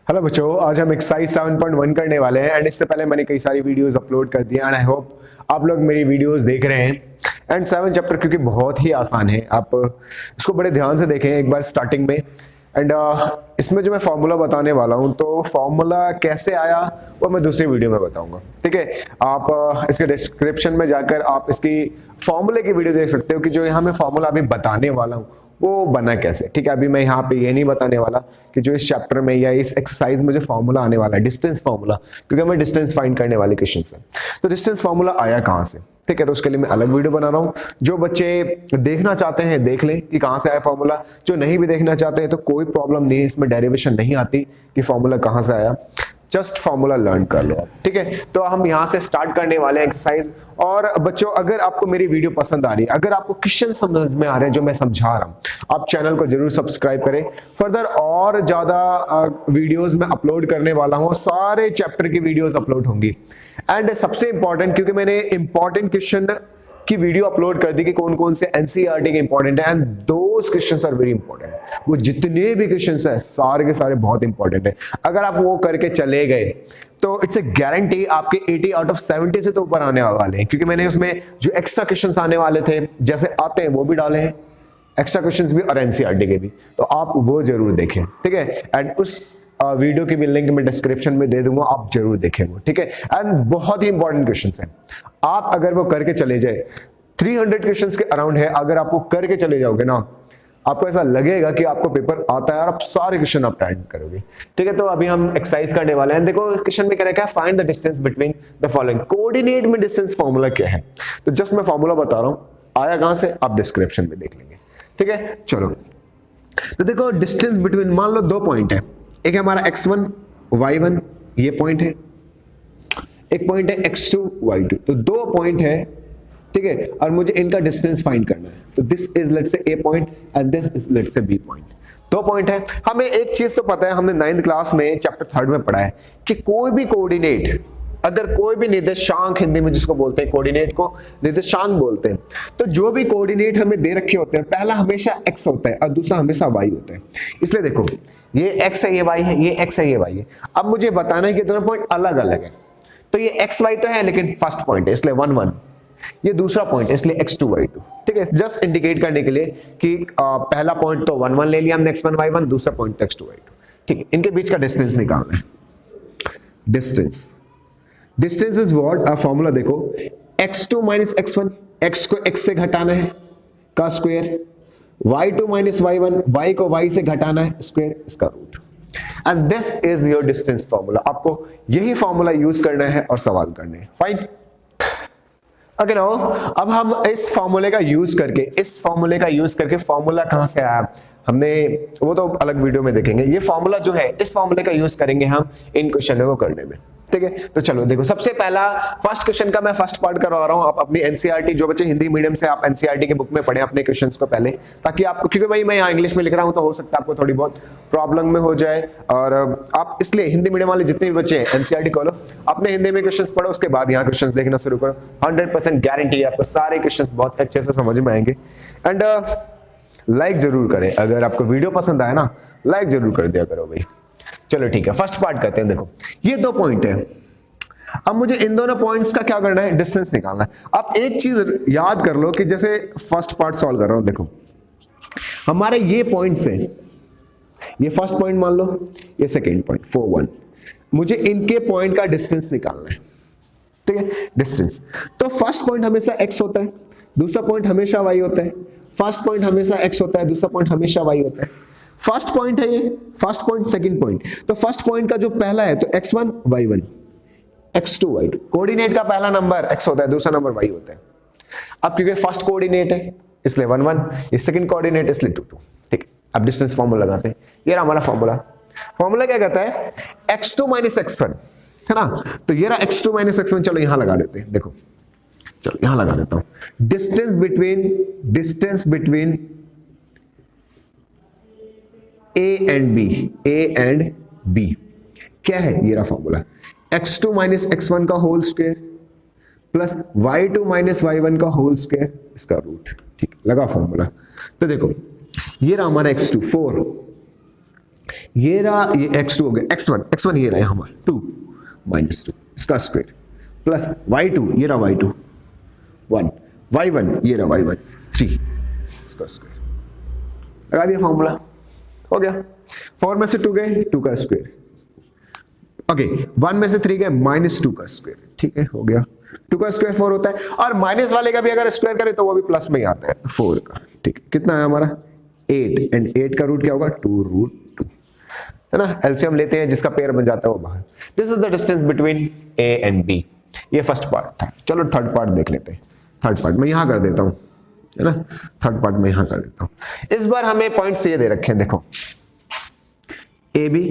Hello बच्चों, आज हम एक्सरसाइज 7.1 करने वाले हैं एंड इससे पहले मैंने कई सारी वीडियोस अपलोड कर दी एंड आई होप आप लोग मेरी वीडियोस देख रहे हैं। एंड 7 चैप्टर क्योंकि बहुत ही आसान है, आप इसको बड़े ध्यान से देखें एक बार स्टार्टिंग में। एंड इसमें जो मैं फॉर्मूला बताने वाला हूं तो फॉर्मूला कैसे आया वो मैं दूसरी वीडियो में बताऊंगा, ठीक है। आप इसके डिस्क्रिप्शन में जाकर आप इसकी फॉर्मूले की वीडियो देख सकते हो कि जो यहाँ मैं फॉर्मूला अभी बताने वाला हूँ वो बना कैसे, ठीक है। अभी मैं यहाँ पे ये नहीं बताने वाला कि जो इस चैप्टर में या इस एक्सरसाइज में जो फॉर्मूला आने वाला है डिस्टेंस फॉर्मूला, क्योंकि हमें डिस्टेंस फाइंड करने वाले क्वेश्चन है। तो डिस्टेंस फॉर्मूला आया कहाँ से, ठीक है। तो उसके लिए मैं अलग वीडियो बना रहा हूँ। जो बच्चे देखना चाहते हैं देख लें कि कहाँ से आया फॉर्मूला, जो नहीं भी देखना चाहते हैं तो कोई प्रॉब्लम नहीं है, इसमें डेरिवेशन नहीं आती कि फॉर्मूला कहाँ से आया, जस्ट फॉर्मूला लर्न कर लो, ठीक है। तो हम यहाँ से स्टार्ट करने वाले हैं एक्सरसाइज। और बच्चों, अगर आपको मेरी वीडियो पसंद आ रही है, अगर आपको क्वेश्चन समझ में आ रहे हैं जो मैं समझा रहा हूँ, आप चैनल को जरूर सब्सक्राइब करें। फर्दर और ज्यादा वीडियोस में अपलोड करने वाला हूँ, सारे चैप्टर की वीडियोस अपलोड होंगी। एंड सबसे इंपॉर्टेंट, क्योंकि मैंने इंपॉर्टेंट क्वेश्चन की वीडियो अपलोड कर दी कि कौन कौन से एनसीईआरटी के इंपॉर्टेंट है, and those questions are very important. वो जितने भी क्वेश्चंस है सारे के सारे बहुत इंपॉर्टेंट है। अगर आप वो करके चले गए तो इट्स ए गारंटी आपके 80 आउट ऑफ 70 से तो ऊपर आने वाले हैं, क्योंकि मैंने उसमें जो एक्स्ट्रा क्वेश्चंस आने वाले थे जैसे आते हैं वो भी डाले हैं, एक्स्ट्रा क्वेश्चंस भी और एनसीईआरटी के भी, तो आप वो जरूर देखें, ठीक है। एंड उस वीडियो की भी लिंक मैं डिस्क्रिप्शन में दे दूंगा, आप जरूर देखें वो, ठीक है। एंड बहुत ही इंपॉर्टेंट क्वेश्चंस हैं, आप अगर वो करके चले जाए 300 क्वेश्चंस के अराउंड है, अगर आप वो करके चले जाओगे ना, आपको ऐसा लगेगा कि आपको पेपर आता है और आप सारे क्वेश्चन आप अटेंड करोगे, ठीक है। तो अभी हम एक्सरसाइज करने वाले हैं। देखो क्वेश्चन में कह रहा है find the distance between the following. Coordinate में डिस्टेंस फॉर्मूला क्या है, तो जस्ट मैं फॉर्मूला बता रहा हूं, आया कहां से आप डिस्क्रिप्शन में देख लेंगे, ठीक है। चलो, तो देखो डिस्टेंस बिटवीन, मान लो दो पॉइंट है, एक है हमारा x1 y1 ये पॉइंट है, एक पॉइंट है x2 y2, तो दो पॉइंट है, ठीक है। और मुझे इनका डिस्टेंस फाइंड करना है। तो this is let's say a point and this is let's say b point. दो पॉइंट है। हमें एक चीज तो पता है, हमने 9th क्लास में चैप्टर 3 में पढ़ा है कि कोई भी कोऑर्डिनेट, अगर कोई भी निर्देशांक, हिंदी में जिसको बोलते हैं कोऑर्डिनेट को निर्देशांक बोलते हैं, तो जो भी कोऑर्डिनेट हमें दे रखे होते हैं, पहला हमेशा x होता है और दूसरा हमेशा y होता है। इसलिए देखो ये x है, ये y है, ये x है, ये y है। अब मुझे बताना है कि दोनों पॉइंट अलग अलग है, तो ये x y तो है लेकिन फर्स्ट पॉइंट है इसलिए 1 1, ये दूसरा पॉइंट है इसलिए x2 y2, ठीक है। जस्ट इंडिकेट करने के लिए कि पहला पॉइंट तो 1 1 ले लिया हमने, x1 y1, दूसरा पॉइंट तो x2 y2, ठीक है। इनके बीच का डिस्टेंस निकालना है। डिस्टेंस इज व्हाट, आप फॉर्मूला देखो, x2 माइनस x1, x को x से घटाना है का square, y2 minus y1, y को y से घटाना है स्क्वायर, इसका root. And this is your distance formula. आपको यही फॉर्मूला यूज करना है और सवाल करने हैं, फाइन। ओके नाउ, अब हम इस फॉर्मूले का यूज करके फॉर्मूला कहां से आया हमने वो तो अलग वीडियो में देखेंगे। ये फॉर्मूला जो है, इस फॉर्मूले का यूज करेंगे हम इन क्वेश्चनों को करने में, ठीक है। तो चलो देखो, सबसे पहला फर्स्ट क्वेश्चन का मैं फर्स्ट पार्ट करवा रहा हूं। आप अपनी एनसीईआरटी, जो बच्चे हिंदी मीडियम से, आप एनसीईआरटी के बुक में पढ़ें अपने क्वेश्चंस को पहले, ताकि आपको, क्योंकि भाई मैं यहाँ इंग्लिश में लिख रहा हूं तो हो सकता है आपको थोड़ी बहुत प्रॉब्लम में हो जाए, और आप इसलिए हिंदी मीडियम वाले जितने भी बच्चे हैं एनसीईआरटी खोलो, अपने हिंदी में क्वेश्चंस पढ़ो, उसके बाद यहाँ क्वेश्चंस देखना शुरू करो। 100% गारंटी है आपको सारे क्वेश्चंस बहुत अच्छे से समझ में आएंगे। एंड लाइक जरूर करें, अगर आपको वीडियो पसंद आए ना, लाइक जरूर कर दिया करो भाई। चलो ठीक है, फर्स्ट पार्ट करते हैं। देखो ये दो पॉइंट है, अब मुझे इन दोनों पॉइंट्स का क्या करना है, डिस्टेंस निकालना है। अब एक चीज याद कर लो कि जैसे फर्स्ट पार्ट सॉल्व कर रहा हूं, देखो हमारे ये पॉइंट्स हैं, ये फर्स्ट पॉइंट मान लो, ये सेकेंड पॉइंट 4 1, मुझे इनके पॉइंट का डिस्टेंस निकालना है, ठीक है। डिस्टेंस तो फर्स्ट पॉइंट हमेशा x होता है, दूसरा पॉइंट हमेशा y होता है। फर्स्ट पॉइंट हमेशा x होता है, दूसरा पॉइंट हमेशा y होता है। फर्स्ट पॉइंट है ये, फर्स्ट पॉइंट, सेकंड पॉइंट, तो फर्स्ट पॉइंट का जो पहला है तो x1 y1, x2 y2, coordinate का पहला नंबर x होता है, दूसरा नंबर y होता है। अब क्योंकि फर्स्ट कोऑर्डिनेट है इसलिए 1 1, ये सेकंड कोऑर्डिनेट इसलिए 2 2, ठीक है। अब डिस्टेंस फॉर्मूला लगाते हैं। ये रहा हमारा फॉर्मूला क्या कहता है, x2 माइनस x1, है ना। तो ये रहा x2 माइनस x1, चलो यहां लगा देते हैं। देखो चलो यहां लगा देता हूं, distance between a and b क्या है, ये रहा फॉर्मूला, x2 माइनस x1 का whole square plus y2 minus y1 का होल स्क्वायर, इसका रूट, ठीक, लगा फॉर्मूला। तो देखो ये रहा हमारा x2 4, ये रहा, ये x2 हो गया, x1 ये रहा हमारा 2 माइनस 2 इसका स्क्वायर प्लस y2 ये रहा y2 1 y1 ये रहा y1 3 इसका स्क्वायर लगा दिया फॉर्मूला हो गया। 4 में से 2 गए 2 का स्क्वायर, ओके 1 में से 3 गए माइनस 2 का स्क्वायर, ठीक है हो गया। 2 का स्क्वायर 4 होता है और माइनस वाले का भी अगर स्क्वायर करें तो वो भी प्लस में ही आता है 4 का, ठीक है कितना है हमारा 8 एंड 8 का रूट क्या होगा 2 रूट 2 है ना। एलसीएम लेते हैं जिसका पेयर बन जाता है वो बाहर। This is the distance between A and B. ये फर्स्ट पार्ट था, चलो थर्ड पार्ट देख लेते हैं। थर्ड पार्ट मैं यहां कर देता हूं है ना, थर्ड पार्ट में यहां कर देता हूं। इस बार हमें पॉइंट्स ये दे रखे हैं देखो A B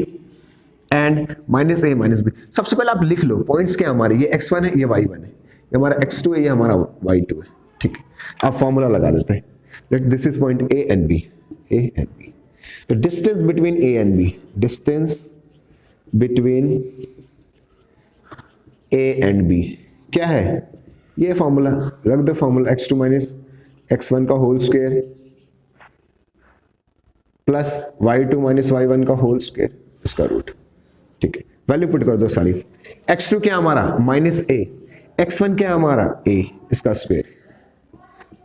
and minus A minus B. सबसे पहले आप लिख लो पॉइंट्स क्या हमारे, ये x1 है ये y1 है, ये हमारा x2 है ये हमारा y2 है, ठीक है। आप फॉर्मूला लगा देते हैं, let this is point a and b, a and b। तो distance between a and b, distance between a and b क्या है, ये फॉर्मूला रख दो, फॉर्मूला x2 माइनस x1 का whole square plus y2 minus y1 का whole square इसका root, ठीक है। वैल्यू पुट कर दो सारी। x2 क्या हमारा माइनस a, x1 क्या हमारा a इसका स्क्वायर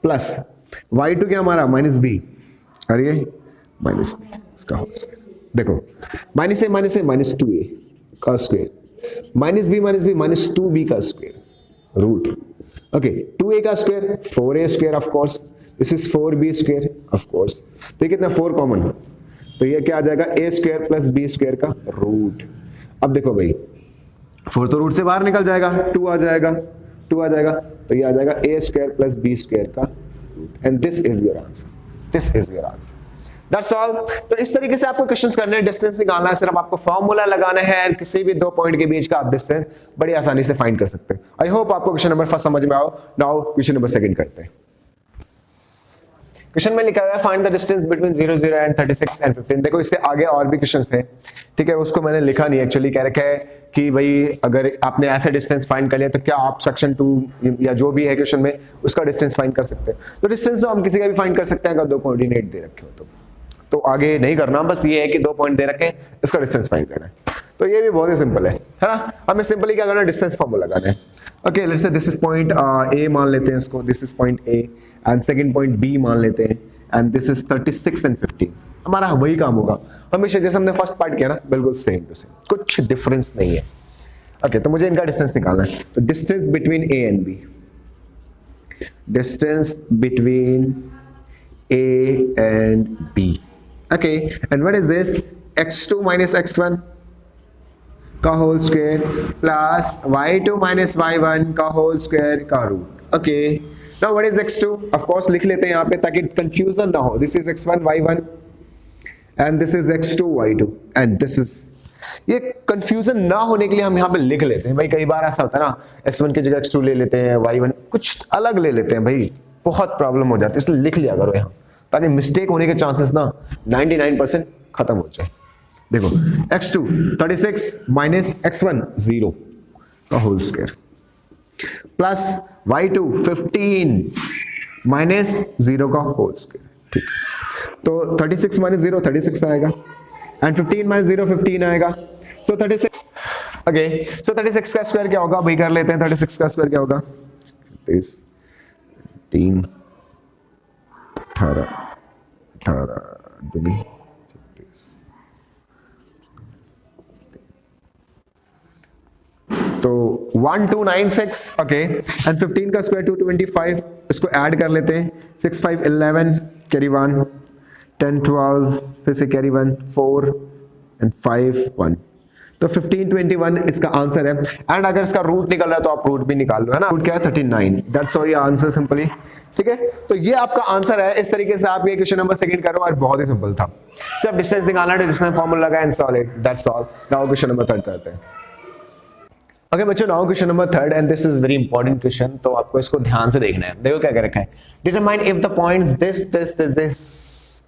प्लस y2 क्या हमारा माइनस b और ये माइनस b इसका होल स्क्वायर। देखो माइनस a माइनस 2a का square minus b minus 2b का स्क्वायर रूट, ओके 2a का square 4a square of course, this is 4b square of course. तो कितना 4 कॉमन, तो ये क्या आ जाएगा a square plus b square का रूट। अब देखो भाई 4 तो रूट से बाहर निकल जाएगा, 2 आ जाएगा तो ये आ जाएगा a square plus b square का root and this is your answer, this is your answer, that's all. तो इस तरीके से आपको क्वेश्चंस करने हैं, डिस्टेंस निकालना है, सिर्फ आपको फॉर्मूला लगाना है एंड किसी भी 2 पॉइंट के बीच का आप डिस्टेंस बड़ी आसानी से फाइंड कर सकते हैं। आई होप आपको क्वेश्चन नंबर फर्स्ट समझ में आओ। नाउ क्वेश्चन नंबर सेकंड करते हैं। क्वेश्चन में लिखा हुआ है find the distance between 0 0 and 36 and 15। देखो इससे आगे और भी क्वेश्चंस हैं, ठीक है, उसको मैंने लिखा नहीं, एक्चुअली कह रखा है कि भाई अगर आपने ऐसे डिस्टेंस फाइंड कर लिया तो क्या आप सेक्शन 2 या जो भी है क्वेश्चन में उसका डिस्टेंस फाइंड कर सकते हैं। तो डिस्टेंस तो हम किसी का भी फाइंड कर सकते हैं अगर 2 कोऑर्डिनेट दे रखे हो तो आगे नहीं करना, बस ये है कि 2 पॉइंट दे रखे हैं इसका डिस्टेंस फाइंड करना है। तो ये भी बहुत ही सिंपल है ना। हमें सिंपली क्या करना है, डिस्टेंस फॉर्मूला लगाना है। Okay let's say this is point A मान लेते हैं इसको, this is point A and second point B मान लेते हैं एंड दिस इज 36 एंड 15। हमारा वही काम होगा हमेशा जैसे हमने फर्स्ट पार्ट किया ना, बिल्कुल सेम टू सेम, कुछ डिफरेंस नहीं है। ओके तो मुझे इनका डिस्टेंस निकालना है। तो distance between A and B, distance between A and B, okay and what is this, x2 minus x1 का whole square plus y2 minus y1 का होल स्क्वायर का root. Okay now what is x2, of course लिख लेते हैं यहाँ पे ताकि confusion ना हो। This is x1 y1 and this is x2 y2 and this is, ये कंफ्यूजन ना होने के लिए हम यहाँ पे लिख लेते हैं भाई। कई बार ऐसा होता है ना, x1 की जगह x2 ले लेते हैं, y1 कुछ अलग ले लेते हैं भाई, बहुत प्रॉब्लम हो जाती है, इसलिए लिख लिया करो यहाँ ताकि मिस्टेक होने के चांसेस ना 99% खत्म हो जाए। देखो x2 36 माइनस x1 0 का whole square plus y2 15 minus 0 का होल स्क्वायर, ठीक है। तो 36 माइनस 0 36 आएगा एंड 15 माइनस 0 15 आएगा, सो 36। ओके सो 36 का स्क्वायर क्या होगा भाई, कर लेते हैं। 36 का स्क्वायर क्या होगा, 3 18 18 दूनी 36, तो 1296। ओके एंड 15 का स्क्वायर 225, इसको ऐड कर लेते हैं। 6 5 11 कैरी 1 10 12 फिर से कैरी 1 4 एंड 5 1, तो 15 21 इसका आंसर है। एंड अगर इसका रूट निकल रहा है तो आप रूट भी निकाल लो, है ना। रूट क्या है 39, that's all your answer simply, ठीक है। तो ये आपका आंसर है। इस तरीके से आप ये क्वेश्चन नंबर सेकंड करो और बहुत ही सिंपल था, सिर्फ डिस्टेंस निकालना है, डिस्टेंस फार्मूला लगा and solve it, that's all. Now question number third करते हैं। ओके बच्चों now question number third and this is very important question, तो आपको इसको ध्यान से देखना है। देखो क्या कह रखा है, determine if the points this this this this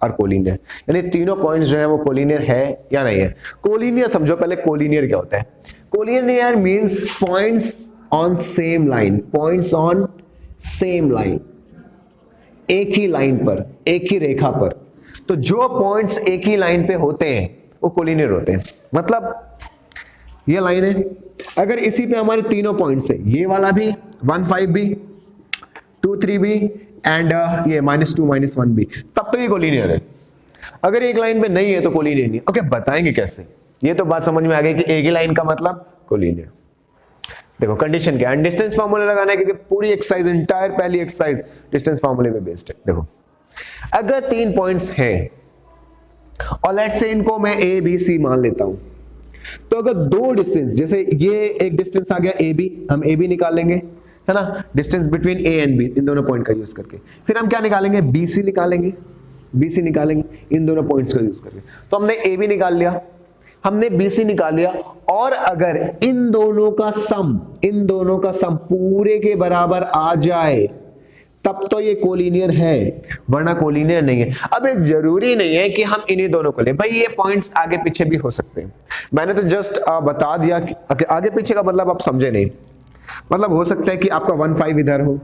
are collinear, यानी तीनों पॉइंट्स जो है वो कोलिनियर है या नहीं है। कोलिनियर समझो पहले, कोलिनियर क्या होता है। Collinear means points on same line, points on same line, एक ही लाइन पर, एक ही रेखा पर। तो जो पॉइंट्स एक ही लाइन पे होते हैं वो कोलिनियर होते हैं। मतलब ये लाइन है, अगर इसी पे हमारे तीनों पॉइंट्स है, ये वाला भी 1 5 भी 2 3 भी एंड ये -2 -1 भी, तब तो ये कोलिनियर है। अगर एक लाइन पे नहीं है तो कोलिनियर नहीं। ओके, बताएंगे कैसे, ये तो बात समझ में आ गई कि एक ही लाइन का मतलब कोलिनियर। देखो कंडीशन क्या है, डिस्टेंस फार्मूला लगाना है, क्योंकि पूरी एक्सरसाइज, इंटायर पहली एक्सरसाइज डिस्टेंस फार्मूले पे बेस्ड है। देखो अगर 3 पॉइंट्स हैं और लेट्स से इनको मैं ए बी सी मान लेता हूं, तो अगर 2 डिस्टेंस, जैसे ये एक डिस्टेंस आ गया ए बी, हम ए बी निकाल लेंगे, है ना, distance between A and B, इन दोनों पॉइंट का यूज करके। फिर हम क्या निकालेंगे, बी सी निकालेंगे, बी सी निकालेंगे इन दोनों पॉइंट्स का यूज करके। तो हमने ए बी निकाल लिया, हमने बी सी निकाल लिया, और अगर इन दोनों का सम पूरे के बराबर आ जाए तब तो ये कोलिनियर है, वरना कोलिनियर नहीं है। अब ये जरूरी नहीं है कि हम इन्हीं दोनों को लें भाई, ये पॉइंट्स आगे पीछे भी हो सकते हैं। मैंने तो जस्ट बता दिया कि आगे पीछे का मतलब आप समझे नहीं। मतलब हो सकता है कि आपका 1 5 इधर हो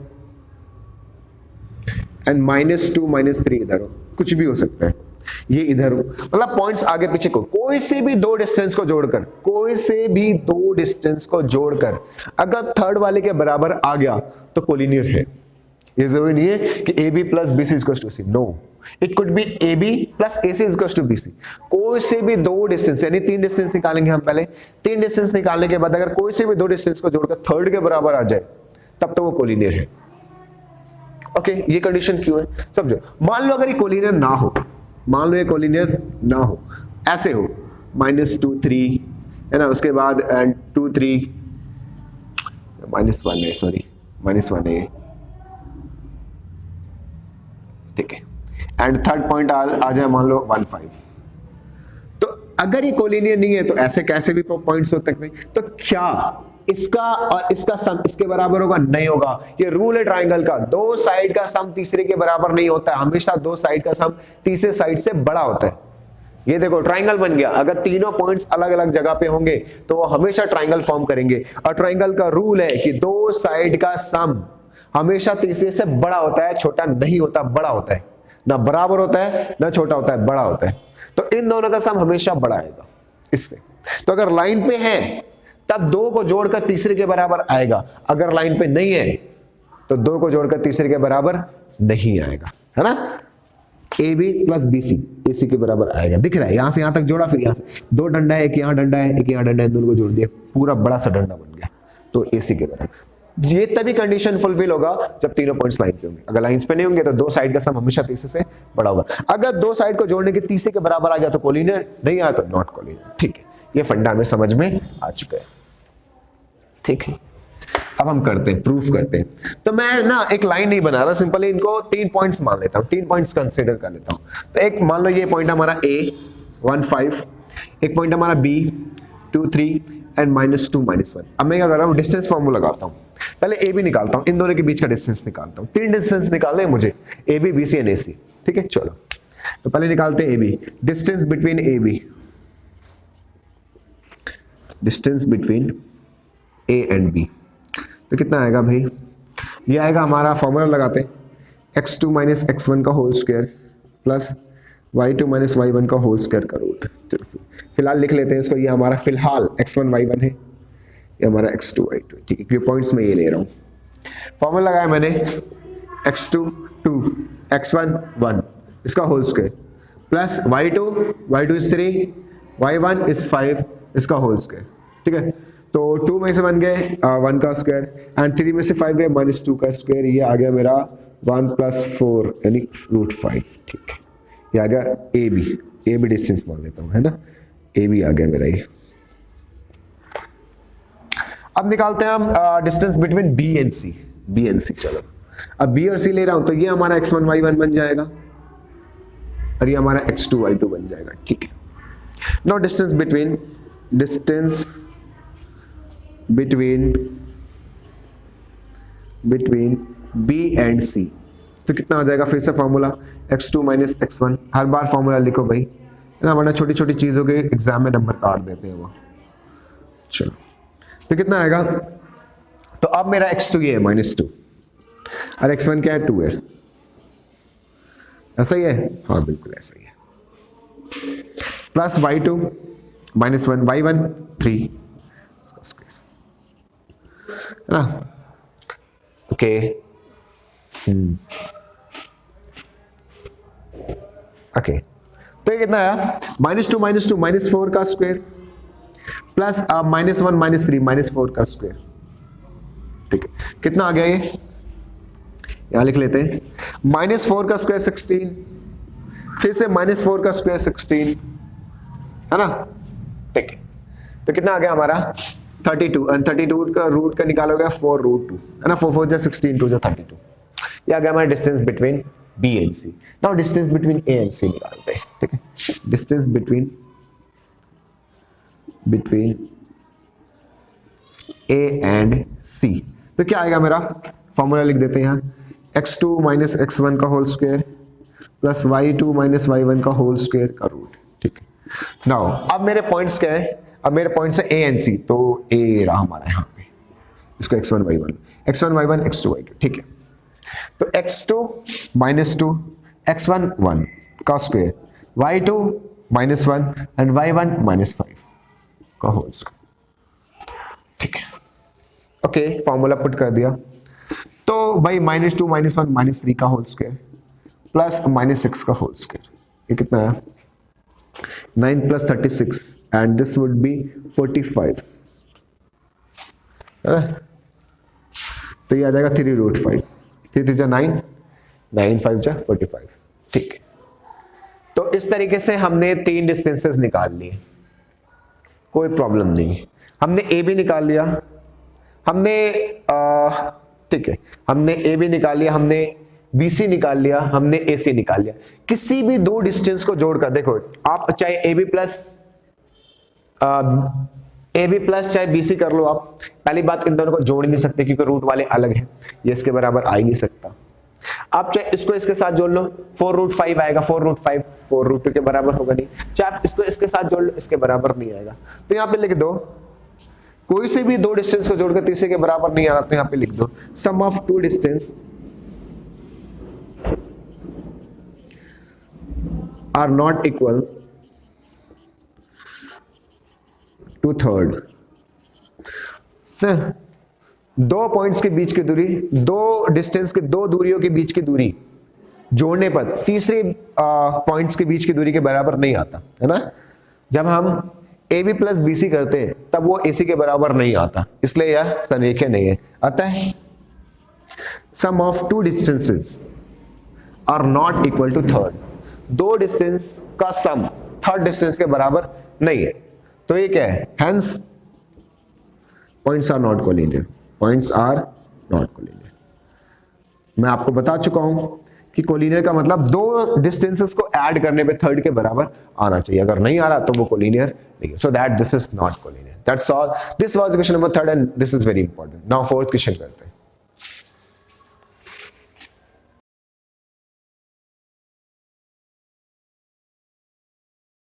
एंड -2 -3 इधर हो, कुछ भी हो सकता है, ये इधर हो। मतलब पॉइंट्स आगे पीछे को कोई से भी 2 डिस्टेंस को जोड़कर अगर थर्ड वाले के बराबर आ गया तो कोलिनियर है। ये जरूरी नहीं है कि AB plus BC equals to C, no, it could be AB plus AC equals to BC। कोई से भी 2 डिस्टेंस, यानी 3 डिस्टेंस निकालेंगे हम पहले, 3 डिस्टेंस निकालने के बाद अगर कोई से भी 2 डिस्टेंस को जोड़कर थर्ड के बराबर आ जाए तब तो वो कोलिनियर है। ओके, ये कंडीशन क्यों है समझो। मान लो अगर ये कोलिनियर ना हो, मान लो ये कोलिनियर ना हो, ऐसे हो -2 3 है ना, उसके बाद 2 3 -1 है, सॉरी -1 है, ठीक है, एंड थर्ड पॉइंट आ जाए मान लो 1 5। तो अगर ये कोलिनियर नहीं है तो ऐसे कैसे भी पॉइंट्स हो सकते नहीं। तो क्या इसका और इसका सम इसके बराबर होगा? नहीं होगा। ये रूल है ट्राइंगल का, 2 साइड का सम तीसरे के बराबर नहीं होता है, हमेशा 2 साइड का सम तीसरे साइड से बड़ा होता है। ये देखो ट्राइंगल बन गया, अगर तीनों पॉइंट्स अलग अलग जगह पे होंगे तो वो हमेशा ट्राइंगल फॉर्म करेंगे, और ट्राइंगल का रूल है कि 2 साइड का सम हमेशा तीसरे से बड़ा होता है, छोटा नहीं होता, बड़ा होता है, ना बराबर होता है ना छोटा होता है, बड़ा होता है। तो इन दोनों का सम हमेशा बड़ा आएगा इससे। तो अगर लाइन पे है तब 2 को जोड़कर तीसरे के बराबर आएगा, अगर लाइन पे नहीं है तो 2 को जोड़कर तीसरे के बराबर नहीं आएगा, है ना। AB प्लस BC AC के बराबर आएगा, दिख रहा है, यहां से यहां तक जोड़ा, फिर यहां से 2 डंडा है, एक यहां डंडा है, एक यहां डंडा है, दोनों को जोड़ दिया, पूरा बड़ा सा डंडा बन गया, तो AC के बराबर। ये तभी कंडीशन फुलफिल होगा जब तीनों पॉइंट्स लाइन पे होंगे। अगर लाइंस पे नहीं होंगे तो 2 साइड का सम हमेशा तीसरे से बड़ा होगा। अगर 2 साइड को जोड़ने के तीसरे के बराबर आ गया तो कोलिनियर, नहीं आया तो नॉट कोलिनियर। ठीक है, ये फंडा में समझ में आ चुका है, ठीक है। अब हम करते हैं, प्रूफ करते हैं। तो मैं ना एक लाइन नहीं बना रहा, सिंपली इनको 3 पॉइंट्स मान लेता हूं, 3 पॉइंट्स कंसीडर कर लेता हूं। तो एक मान लो ये पॉइंट हमारा A 1 5, एक पॉइंट हमारा B 2 3 एंड -2 -1। अब मैं क्या कर रहा हूं, डिस्टेंस फार्मूला लगाता हूं। पहले AB निकालता हूं, इन दोनों के बीच का डिस्टेंस निकालता हूं। 3 डिस्टेंस निकालने हैं मुझे, AB BC एंड AC, ठीक है। चलो तो पहले निकालते हैं AB, distance between AB, distance between A and B, तो कितना आएगा भाई, ये आएगा हमारा, फॉर्मूला लगाते हैं, x2 - x1 का whole square plus y2 - y1 का होल स्क्वायर का रूट। फिलहाल लिख लेते हैं इसको, ये हमारा फिलहाल x1 y1 है, ये हमारा x2 y2, ठीक है। ये पॉइंट्स में ये ले रहा हूँ, फॉर्मूला लगाया मैंने, x2 2 x1 1 इसका whole square plus y2 is 3 y1 is 5 इसका होल स्क्वायर, ठीक है। तो 2 में से बन गए 1 का स्क्वायर एंड 3 में से 5 गए -2 का स्क्वायर, ये आ गया मेरा 1 + 4 यानी √5, ठीक है। ये आ गया AB डिस्टेंस मान लेता हूँ, है ना, AB आ गया मेरा ये। अब निकालते हैं हम distance between B and C। चलो अब B और C ले रहा हूं, तो ये हमारा x1 y1 बन जाएगा और ये हमारा x2 y2 बन जाएगा, ठीक है। Now distance between B and C, तो कितना हो जाएगा, फिर से फॉर्मूला x2 - x1, हर बार फॉर्मूला लिखो भाई, है ना, वरना छोटी छोटी चीजों के एग्जाम में नंबर काट देते हैं वो। चलो तो कितना आएगा, तो अब मेरा x2 ये है -2 और x1 क्या है 2 है, ऐसा ही है, हाँ बिल्कुल ऐसा ही है। प्लस y2 माइनस 1 y1 3 इसका स्क्वायर है ना। ओके ओके तो ये कितना आया -2 -4 का स्क्वायर प्लस -1 -3 -4 का स्क्वायर। ठीक है कितना आ गया ये यहां लिख लेते हैं -4 का स्क्वायर 16 फिर से -4 का स्क्वायर 16 है ना। ठीक है तो कितना आ गया हमारा 32 और 32 का रूट का निकालोगे 4√2 है ना 4 4 जा 16 2 जा 32। ये आ गया हमारा distance between B and C। Now distance between A and C निकालते हैं। ठीक है distance between A and C तो क्या आएगा मेरा फॉर्मूला लिख देते हैं यहाँ x2 माइनस x1 का whole square plus y2 minus y1 का होल स्क्वायर का रूट। ठीक है नाउ अब मेरे पॉइंट्स क्या है अब मेरे पॉइंट्स है A and C तो A रहा हमारा यहाँ पे इसको x1 y1 x2 y2। ठीक है तो x2 माइनस 2 x1 1 का square y2 minus 1 and y1 minus 5 का होल स्क्वायर। ठीक है ओके फॉर्मूला पुट कर दिया तो भाई -2 -1 -3 का होल स्क्वायर प्लस -6 का होल स्क्वायर ये कितना है 9 + 36 एंड दिस वुड बी 45 है ना। तो ये आ जाएगा 3√5 3 3 9 9 5 जा 45। ठीक है तो इस तरीके से हमने 3 डिस्टेंसेस निकाल लिए कोई प्रॉब्लम नहीं। हमने ए भी निकाल लिया हमने ठीक है हमने ए भी निकाल लिया हमने BC निकाल लिया हमने AC निकाल लिया। किसी भी दो डिस्टेंस को जोड़कर देखो आप चाहे AB प्लस चाहे BC कर लो आप पहली बात इन दोनों को जोड़ नहीं सकते क्योंकि रूट वाले अलग हैं ये इसके बराबर आ ही नहीं सकता। आप चाहे इसको इसके साथ जोड़ लो 4√5 आएगा 4√5 4√2 के बराबर होगा नहीं चाहे आप इसको इसके साथ जोड़ लो इसके बराबर नहीं आएगा। तो यहाँ पे लिख दो कोई से भी दो डिस्टेंस को जोड़कर तीसरे के बराबर नहीं आ रहा तो यहाँ पे लिख दो sum of 2 distance are not equal to third. दो पॉइंट्स के बीच की दूरी दो डिस्टेंस के दो दूरियों के बीच की दूरी जोड़ने पर तीसरे पॉइंट्स के बीच की दूरी के बराबर नहीं आता है ना। जब हम AB प्लस BC करते हैं तब वो AC के बराबर नहीं आता इसलिए यह संरेखीय नहीं है। अतः sum of 2 distances are not equal to third दो डिस्टेंस का सम थर्ड डिस्टेंस के बराबर नहीं है। तो ये क्या है hence points are not collinear मैं आपको बता चुका हूं कि कोलिनियर का मतलब दो डिस्टेंसेस को ऐड करने पे थर्ड के बराबर आना चाहिए अगर नहीं आ रहा तो वो कोलिनियर नहीं है। So that this is not collinear. That's all. This was question number 3 and this is very important. Now 4th question करते हैं।